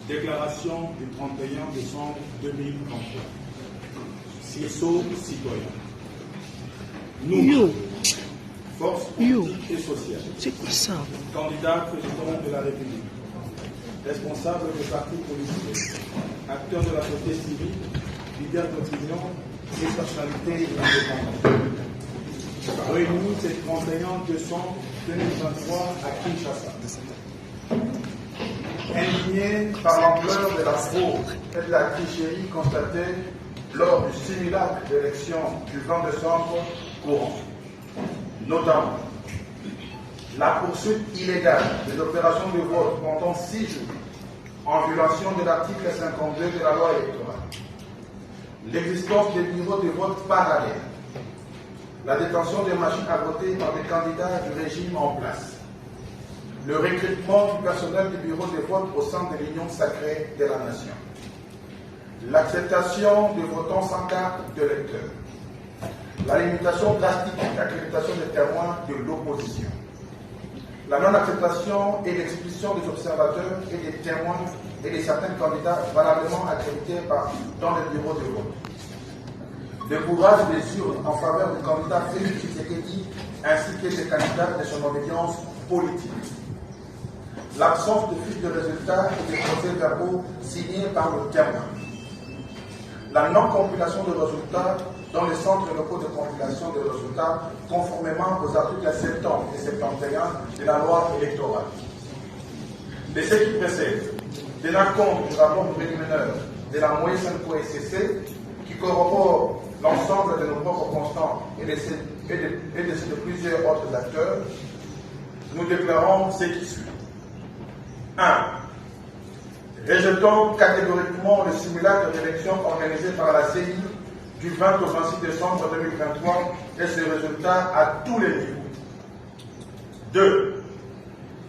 Déclaration du 31 décembre 2023. CISO citoyen. Nous, force politique et sociale, candidat président de la République, responsable des partis politiques, acteurs de la société civile, leaders d'opinion et personnalités indépendantes. Réunis ce 31 décembre 2023 à Kinshasa. Indignés par l'ampleur de la fraude et de la tricherie constatée lors du simulacre d'élection du 20 décembre courant, notamment la poursuite illégale des opérations de vote pendant 6 jours en violation de l'article 52 de la loi électorale, l'existence des bureaux de vote parallèles, la détention des machines à voter par des candidats du régime en place, le recrutement du personnel du bureau de vote au sein de l'Union sacrée de la nation, l'acceptation des votants sans carte de lecteur, la limitation drastique de l'accréditation des témoins de l'opposition, la non-acceptation et l'expulsion des observateurs et des témoins et de certains candidats valablement accrédités dans les bureaux de vote, le courage des urnes en faveur du candidat Félix Tshisekedi ainsi que des candidats de son obédience politique, l'absence de fiches de résultats et de procès-verbaux signés par le témoin, la non-compilation de résultats dans les centres locaux de compilation des résultats conformément aux articles 70 et 71 de la loi électorale. De ce qui précède, tenant compte du rapport préliminaire de la moyenne SNCO-SCC qui corrobore l'ensemble de nos propres constants et de ceux de plusieurs autres acteurs, nous déclarons ce qui suit. 1. Rejetons catégoriquement le simulacre d'élection organisé par la CEI du 20 au 26 décembre 2023 et ses résultats à tous les niveaux. 2.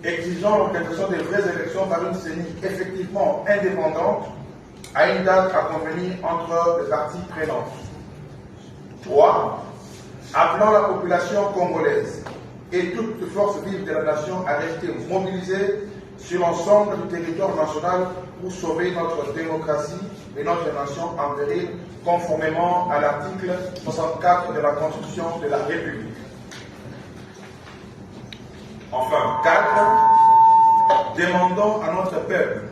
Exigeons l'organisation des vraies élections par une CENI effectivement indépendante à une date à convenir entre les parties prenantes. 3. Appelons la population congolaise et toutes les forces vives de la nation à rester mobilisées sur l'ensemble du territoire national pour sauver notre démocratie et notre nation en péril, conformément à l'article 64 de la Constitution de la République. Enfin, 4. Demandons à notre peuple,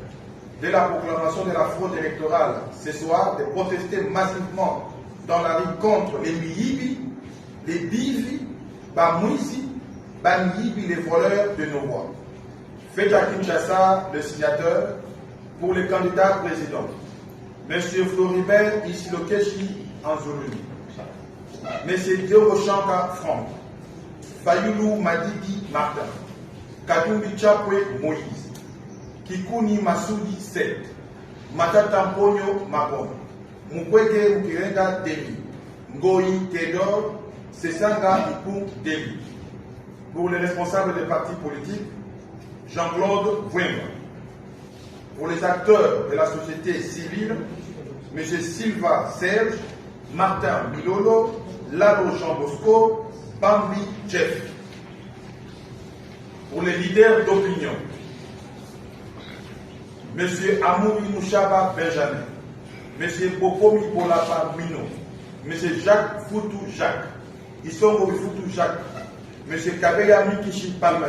dès la proclamation de la fraude électorale ce soir, de protester massivement dans la rue contre les Miyibi, les Bivi, Bamouisi, Baniyibi, les voleurs de nos voix. Faites à Kinshasa le signateur pour les candidats présidents. M. Floribert Isilokeshi Anzoluni, M. Diorochanka Franck, Fayulu Madidi Martin, Katumbi Chapwe Moïse, Kikuni Masudi Seth, Matata Mponyo Mabon, Mukwege Mukirenga Demi, Ngoyi Tedor, Sesanga Ipou Demi. Pour les responsables des partis politiques, Jean-Claude Vouemba. Pour les acteurs de la société civile, M. Silva Serge, Martin Milolo, Lalo Jean Bosco, Bambi Jeff. Pour les leaders d'opinion, M. Amouri Mouchaba Benjamin, M. Bokomi Bolapa Mino, M. Jacques Foutou Jacques, Isongo Foutou Jacques, M. Kabeya Mikishi Palmer,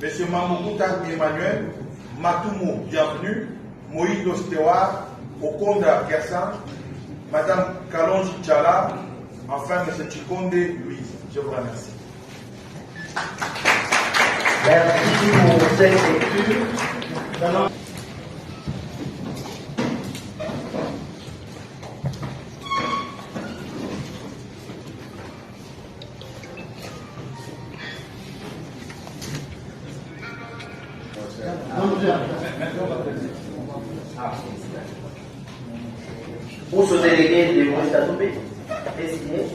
M. Mamoukuta Emmanuel, Matumo Bienvenue, Moïse Ostewa, Okonda Gersan, Mme Kalonji Tchala, enfin M. Chikonde Louise. Je vous remercie. Merci pour cette lecture. Pour ce délégué de Moïse Adoubé, désigné.